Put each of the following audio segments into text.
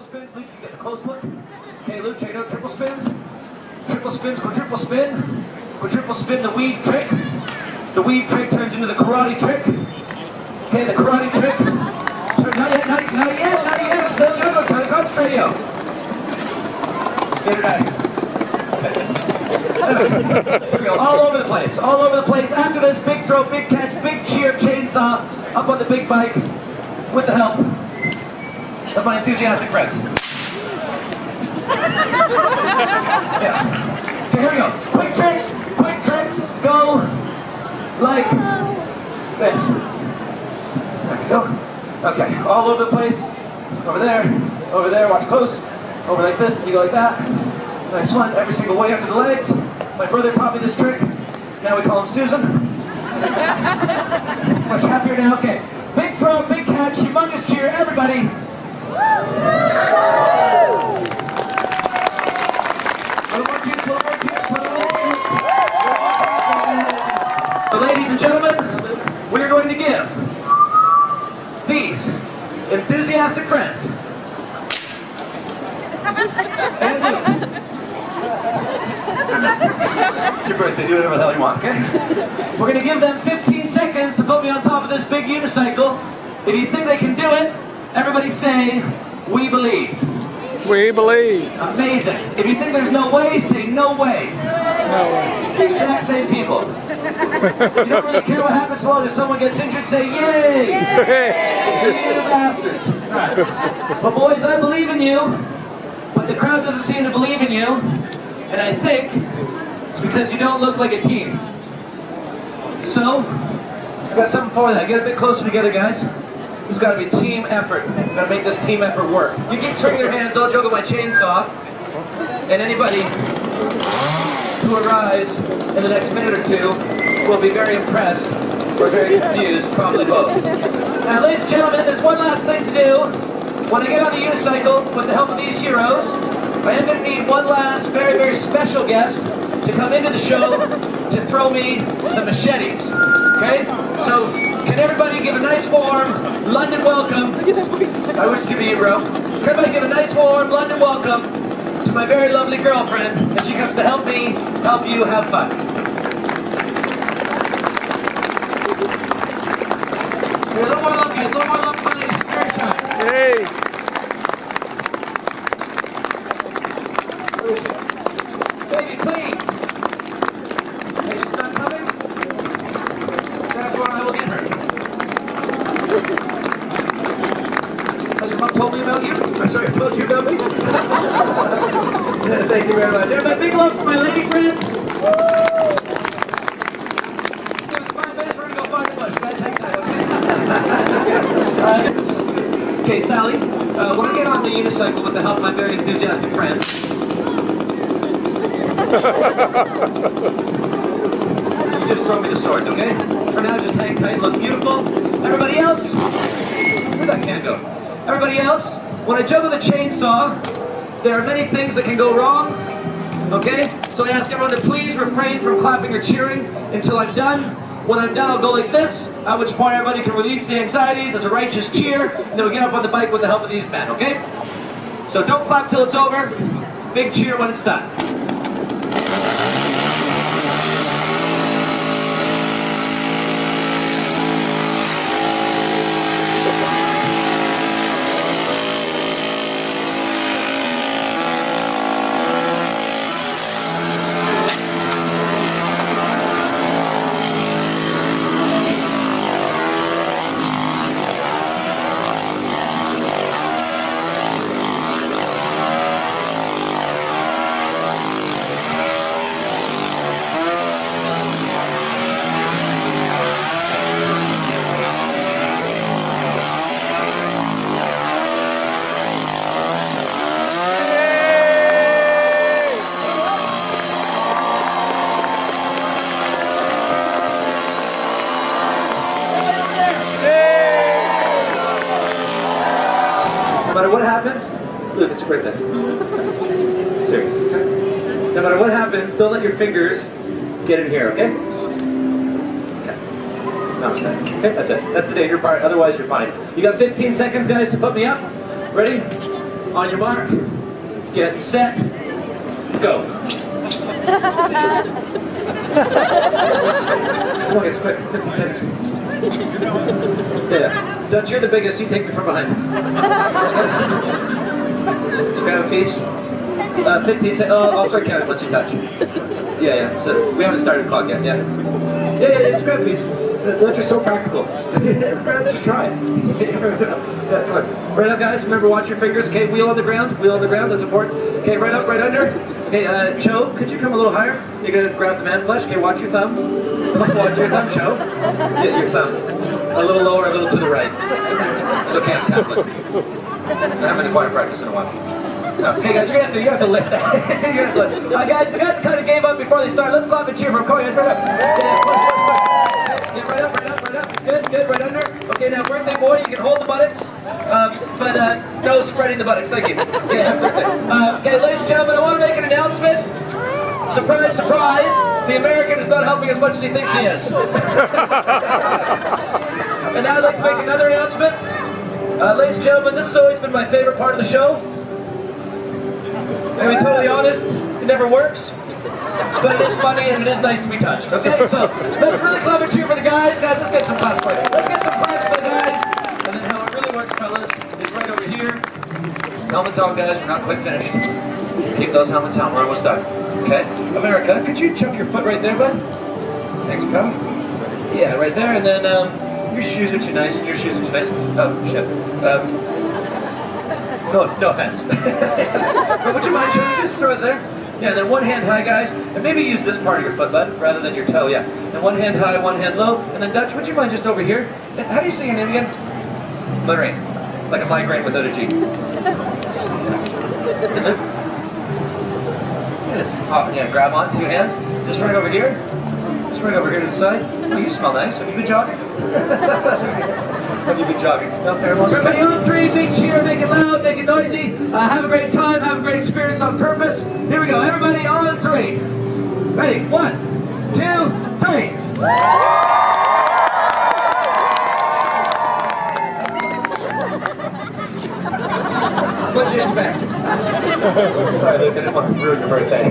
spins. Luke, you get a close look. Okay, Luke, check it out. Triple spins. Triple spins, quadruple spin. Quadruple spin, the weave trick. The weave trick turns into the karate trick. Okay, the karate trick. Not yet, not yet. Still juggling, trying to concentrate you. Get it out. Here we go, all over the place, all over the place. After this, big throw, big catch, big cheer, chainsaw, up on the big bike, with the help of my enthusiastic friends. Yeah. Okay, here we go. Quick tricks, go like this. There we go. Okay, all over the place. Over there, watch close. Over like this, you go like that. Nice one, every single way under the legs. My brother taught me this trick. Now we call him Susan. He's much happier now. Okay, big throw, big catch, humongous cheer, everybody. So ladies and gentlemen, we are going to give these enthusiastic friends it's your birthday, do whatever the hell you want, okay? We're going to give them 15 seconds to put me on top of this big unicycle. If you think they can do it, everybody say, we believe. We believe. Amazing. If you think there's no way, say no way. No way. The exact same people. You don't really care what happens as long as someone gets injured, say yay! Yay! You bastards. All right. But boys, I believe in you, but the crowd doesn't seem to believe in you, and I think it's because you don't look like a team. So, I've got something for that. Get a bit closer together, guys. It's got to be a team effort. Got to make this team effort work. You keep turning your hands, I'll juggle my chainsaw, and anybody who arrives in the next minute or two will be very impressed or very confused, probably both. Now, ladies and gentlemen, there's one last thing to do. When I get on the unicycle, with the help of these heroes, I am going to need one last very, very special guest to come into the show to throw me the machetes. Okay? So, can everybody give a nice warm London welcome? I wish to be you, bro. Everybody give a nice warm London welcome to my very lovely girlfriend as she comes to help me, help you have fun. Hey, a little more love, guys. A little more love for the very time. Yay! Baby, please. Hey, she's not coming? Therefore, I will get her. Has your mom told me about you? I'm sorry, I told you about me? Thank you very much. Everybody, big love for my lady friend. So it's 5 minutes, we're going to go find a bush. Guys, hang tight, okay? Okay, Sally, when I get on the unicycle with the help of my very enthusiastic friends, you just throw me the swords, okay? For now, just hang tight, look beautiful. Everybody else, where'd that can go? Everybody else, when I juggle the chainsaw, there are many things that can go wrong, okay? So I ask everyone to please refrain from clapping or cheering until I'm done. When I'm done, I'll go like this, at which point everybody can release the anxieties as a righteous cheer, and then we get up on the bike with the help of these men, okay? So don't clap till it's over, big cheer when it's done. No matter what happens, Luke, it's your birthday. Serious, okay? No matter what happens, don't let your fingers get in here, okay? Okay. Namaste. Okay, that's it. That's the danger part. Otherwise, you're fine. You got 15 seconds, guys, to put me up. Ready? On your mark, get set, go. Come on, guys, quick, 15 seconds. Yeah, Dutch, you're the biggest, you take me from behind. Let's grab a piece. 15 seconds, I'll start counting once you touch. Yeah, so we haven't started the clock yet, yeah. Yeah, just grab a piece. Dutch, you're so practical. Just try it. Right up, guys, remember, watch your fingers. Okay, wheel on the ground, that's important. Okay, right up, right under. Okay, Cho, could you come a little higher? You're gonna grab the man flesh. Okay, watch your thumb. Watch your thumb, Cho. Get your thumb. A little lower, a little to the right. It's okay, I'm tackling. I haven't been quiet practice in a while. Okay, guys, you have to lift that. Guys, the guys kind of gave up before they started. Let's clap and cheer for them. Come on, guys, right up. Yeah, right up. Good, right under. Okay, now birthday boy, you can hold the buttocks, but no spreading the buttocks. Thank you. Okay, happy birthday. Okay, ladies and gentlemen, I want to make an announcement. Surprise, surprise, the American is not helping as much as he thinks he is. And now I'd like to make another announcement. Ladies and gentlemen, this has always been my favorite part of the show. To be totally honest, it never works. But it is funny and it is nice to be touched. Okay, so let's really clap and cheer for the guys. Guys, let's get some claps for it. Let's get some claps for the guys. And then how it really works, fellas, is right over here. Helmets on, guys. We're not quite finished. Keep those helmets on. We're almost done. Okay, America, could you chuck your foot right there, bud? Thanks, pal. Yeah, right there. And then your shoes are too nice. Your shoes are too nice. Oh, shit. No offense. But would you mind just throw it there? Yeah, and then one hand high, guys, and maybe use this part of your foot, bud, rather than your toe, yeah. And one hand high, one hand low, and then Dutch, would you mind just over here? And how do you say your name again? Lorraine. Like a migraine without a G. Yes. Oh, yeah, grab on, 2 hands. Just right over here. Just right over here to the side. Oh, you smell nice. Have you been jogging? Have you been jogging? No, pheromones. Everybody on 3, big cheer, make it loud, make it noisy. Have a great time, have a great experience on purpose. Here we go, everybody on 3. Ready, 1, 2, 3. What did you expect? Sorry, Luke, I didn't want to ruin your birthday.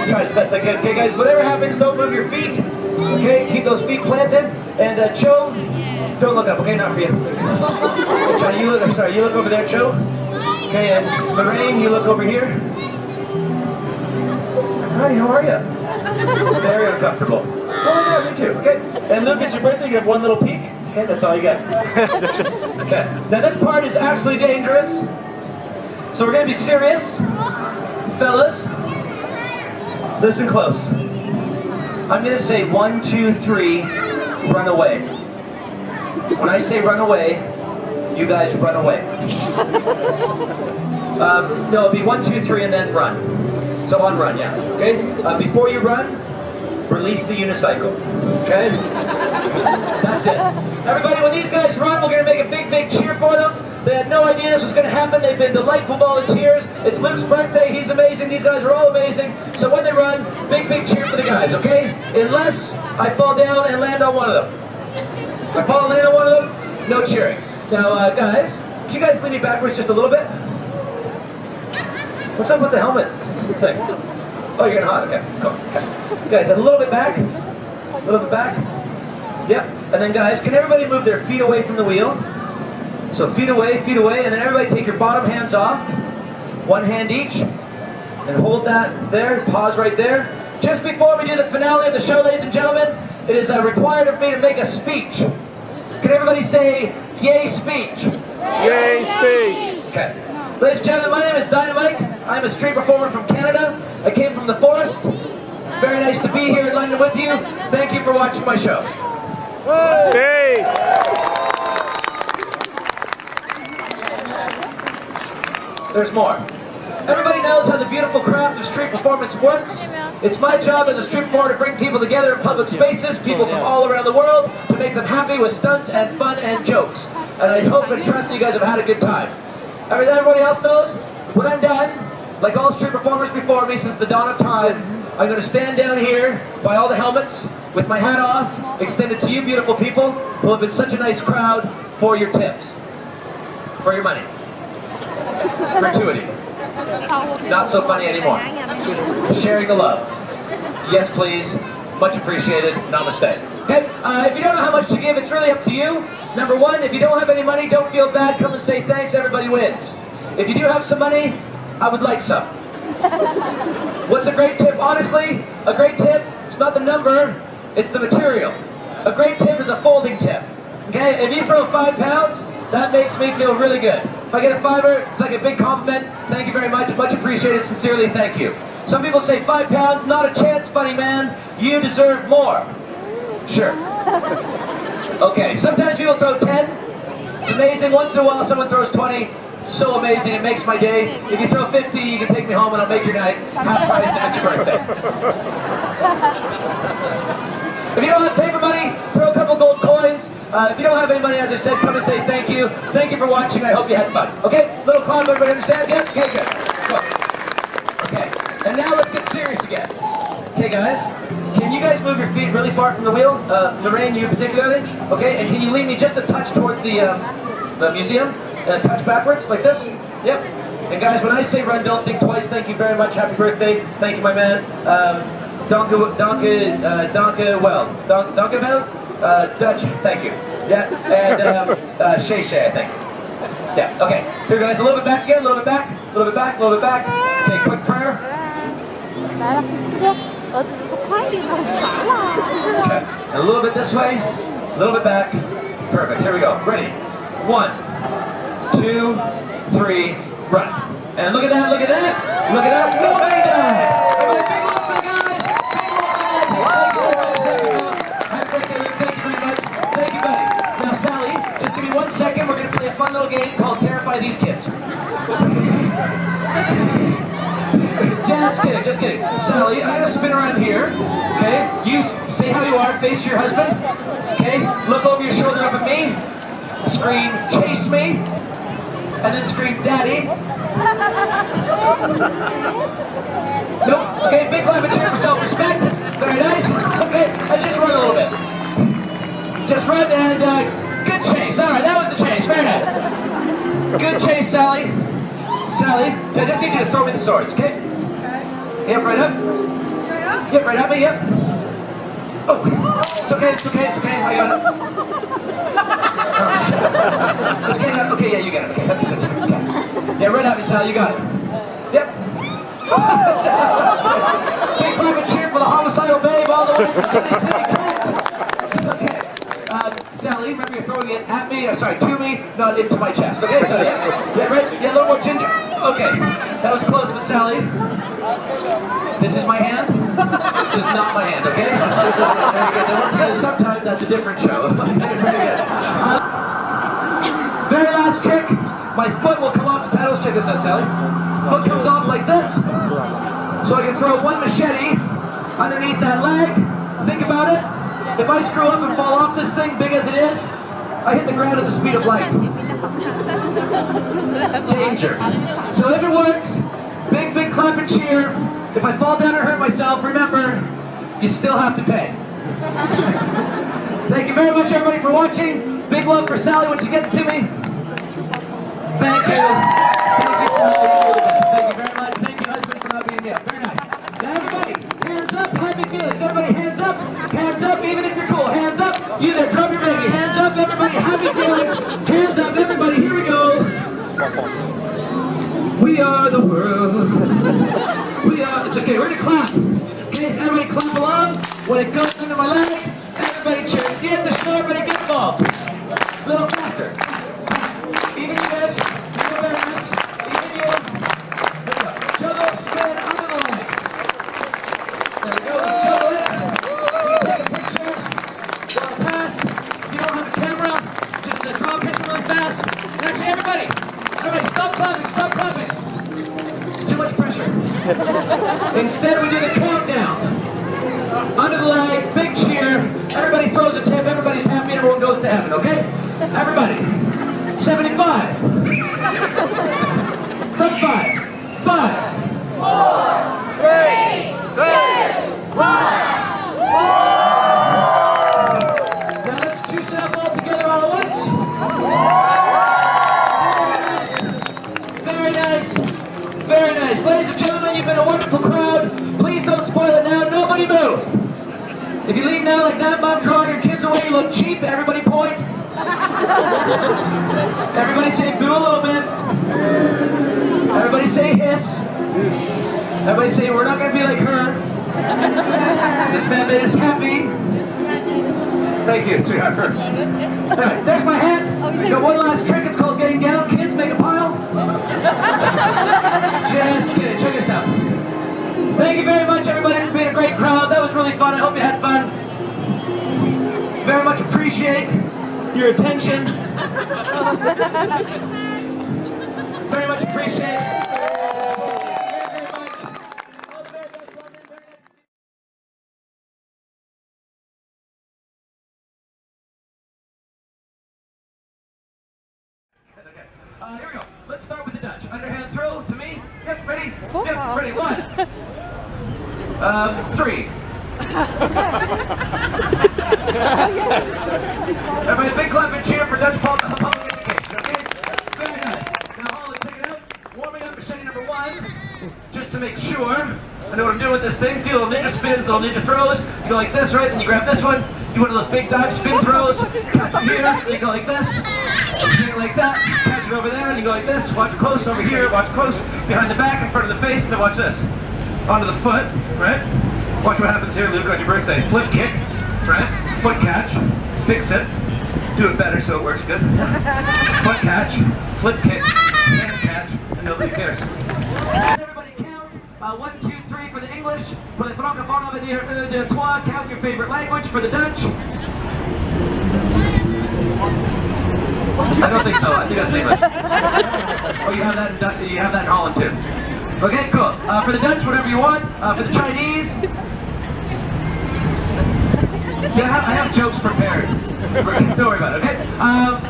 Try as best I can. Okay, guys, whatever happens, don't move your feet. Okay, keep those feet planted. And Cho, don't look up, okay? Not for you. You look over there, Cho. Okay, and Lorraine, you look over here. Hi, how are you? Very uncomfortable. Oh, yeah, me too, okay? And Luke, it's your birthday, you have one little peek. Okay, that's all you get. Okay, now this part is actually dangerous. So we're gonna be serious. Fellas, listen close. I'm gonna say 1, 2, 3, run away. When I say run away, you guys run away. No, it'll be 1, 2, 3, and then run. So on run, yeah. Okay? Before you run, release the unicycle. Okay? That's it. Everybody, when these guys run, we're going to make a big, big cheer for them. They had no idea this was going to happen. They've been delightful volunteers. It's Luke's birthday. He's amazing. These guys are all amazing. So when they run, big, big cheer for the guys, okay? Unless I fall down and land on one of them. If I fall and land on one of them, no cheering. Now, guys, can you guys lean me backwards just a little bit? What's up with the helmet thing? Oh, you're getting hot. Okay, cool. Okay. Guys, a little bit back. A little bit back. Yep. And then, guys, can everybody move their feet away from the wheel? So feet away, and then everybody take your bottom hands off. One hand each. And hold that there. Pause right there. Just before we do the finale of the show, ladies and gentlemen, it is required of me to make a speech. Can everybody say, yay speech? Yay speech. Okay. Ladies and gentlemen, my name is DynaMike. I'm a street performer from Canada. I came from the forest. It's very nice to be here in London with you. Thank you for watching my show. Hey. There's more. Everybody knows how the beautiful craft of street performance works. It's my job as a street performer to bring people together in public spaces, people from all around the world, to make them happy with stunts and fun and jokes. And I hope and trust that you guys have had a good time. Everybody else knows, when I'm done, like all street performers before me since the dawn of time, I'm going to stand down here by all the helmets with my hat off, extended to you beautiful people who have been such a nice crowd for your tips, for your money. Gratuity. Not so funny anymore. Sharing the love. Yes, please. Much appreciated. Namaste. Okay, if you don't know how much to give, it's really up to you. Number one, if you don't have any money, don't feel bad. Come and say thanks. Everybody wins. If you do have some money, I would like some. What's a great tip? Honestly, a great tip, it's not the number, it's the material. A great tip is a folding tip. Okay, if you throw £5, that makes me feel really good. If I get a $5, it's like a big compliment. Thank you very much. Much appreciated. Sincerely, thank you. Some people say £5, not a chance, funny man. You deserve more. Sure. Okay, sometimes people throw 10. It's amazing. Once in a while, someone throws 20. So amazing, it makes my day. If you throw 50, you can take me home and I'll make your night. Half price if it's your birthday. If you don't have paper money, throw a couple gold coins. If you don't have any money, as I said, come and say thank you. Thank you for watching. I hope you had fun. Okay? Little clown, everybody understands? Yep? Okay, good. Go. Okay. And now let's get serious again. Okay, guys? Can you guys move your feet really far from the wheel? Lorraine, you particularly? Okay? And can you lean me just a touch towards the museum? And touch backwards, like this? Yep. And guys, when I say run, don't think twice. Thank you very much. Happy birthday. Thank you, my man. Danke well. Dutch, thank you. Yeah, and Shay, I think. Yeah, okay. Here, guys, a little bit back again, a little bit back, a little bit back, a little bit back. Okay, quick prayer. Okay, and a little bit this way, a little bit back. Perfect, here we go. Ready? 1, 2, 3, run. And look at that, look at that, look at that. Nobody died. Everybody, big love for the guys. Big love for the guys. Thank you very much. Thank you, buddy. Now, Sally, just give me 1 second. We're going to play a fun little game called Terrify These Kids. Just kidding, just kidding. Sally, I'm going to spin around here. Okay? You say how you are, face your husband. Okay? Look over your shoulder up at me. Scream, chase me. And then scream, daddy. Nope. Okay, big clap and cheer for self-respect. Very nice. Okay, and just run a little bit. Just run and good chase. All right, that was the chase. Very nice. Good chase, Sally. Sally, I just need you to throw me the swords, okay? Yep, right up. Straight up? Yep, right up me, yep. Oh, it's okay, it's okay, it's okay. I got it. It's okay, okay, yeah, you got it. Okay, that makes sense. Okay. Yeah, right at me, Sal, you got it. Yep. Big clap and cheer for the homicidal babe all the way from City City. Okay. Sally, remember you're throwing it at me, or sorry, to me, not into my chest. Okay, so yeah, right? Yeah, a little more ginger. Okay, that was close, but Sally, this is my hand. This is not my hand, okay? Very good. Sometimes that's a different show. Very good. Very last trick. My foot will come off the pedals. Check this out, Sally. Foot comes off like this. So I can throw one machete underneath that leg. Think about it. If I screw up and fall off this thing, big as it is, I hit the ground at the speed of light. Danger. So if it works, big, big clap and cheer. If I fall down or hurt myself, remember, you still have to pay. Thank you very much, everybody, for watching. Big love for Sally when she gets to me. Thank you. Thank you, Sally. You're the best. Thank you very much. Thank you, husband, for not being me up. Very nice. Now, everybody, hands up. Happy feelings. Everybody, hands up. Hands up, even if you're cool. Hands up. You there, drop your baby. Hands up, everybody. Happy feelings. Hands up, everybody. Here we go. We are the world. We are. Just kidding. We're gonna clap. Okay, everybody clap along. When it goes under my leg, everybody cheer. Get the show, everybody get involved. A little faster. Even you guys, you go very nice. Even you. There we go. Juggle, spin, under the leg. There we go. Juggle it. You can take a picture. Draw a pass. If you don't have a camera, just draw a picture really fast. Actually, everybody, stop clapping, stop clapping. It's too much pressure. Instead, we do the countdown. Under the leg, big cheer. Everybody throws a tip. Everybody's happy. Everyone goes to heaven, okay? Everybody. 75. From 5. 5. 4. 3. 2. 1. Now let's juice it up all together all at once. Very nice. Very nice. If you leave now like that, Mom, drawing your kids away, you look cheap. Everybody point. Everybody say boo a little bit. Everybody say hiss. Everybody say we're not going to be like her. This man made us happy. Thank you, sweetheart. Anyway, there's my hand. We got one last trick. It's called getting down. Kids, make a pile. Just kidding. Check this out. Thank you very much, everybody, for being a great crowd. That was really fun. I hope you had fun. Very much appreciate your attention. Very much appreciate it. Here we go. Let's start with the Dutch. Underhand throw to me. Yep, ready? Yep, ready. 1, 3. Everybody, big clap and cheer for Dutch public education, okay? Very nice. Now, Holly, take it out. Warming up machete number 1, just to make sure I know what I'm doing with this thing. Feel little ninja spins, little ninja throws. You go like this, right? Then you grab this one. You one of those big dodge spin throws. Catch it here. You go like this. Spin it like that. Catch it over there. And you go like this. Watch close over here. Watch close behind the back, in front of the face. And then watch this. Onto the foot, right? Watch what happens here, Luke, on your birthday. Flip kick, right? Foot catch. Fix it. Do it better so it works good. Foot catch. Flip kick. Hand catch. And nobody cares. Everybody count. 1, 2, 3 for the English. For the francophone over here, de trois. Count your favorite language. For the Dutch. I don't think so. I think that's English. Oh, you have that in Dutch. You have that in Holland too. Okay, cool. For the Dutch, whatever you want. For the Chinese. See, I have jokes prepared. Don't worry about it, okay?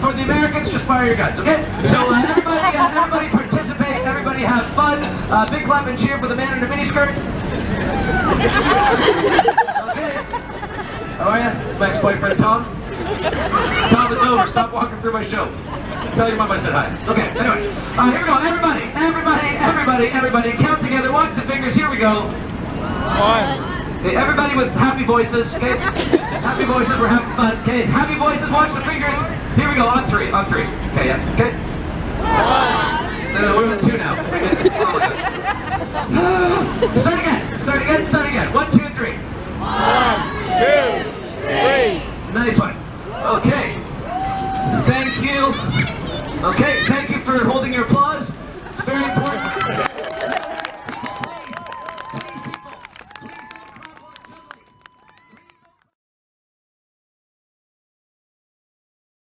For the Americans, just fire your guns, okay? So everybody participate. Everybody have fun. Big clap and cheer for the man in the miniskirt. Okay. How are you? It's my ex-boyfriend, Tom. Tom, it's over. Stop walking through my show. Tell your mom I said hi. Okay, anyway. Here we go. Everybody. Count together. Watch the fingers. Here we go. 1. Okay, everybody with happy voices. Okay? Happy voices. We're having fun. Okay, happy voices. Watch the fingers. Here we go. On 3. Okay, yeah. Okay? 1. No, we're on 2 now. Start again. 1, 2, 3. 1, 2, 3. Nice one. Okay. Thank you. Okay, thank you for holding your applause.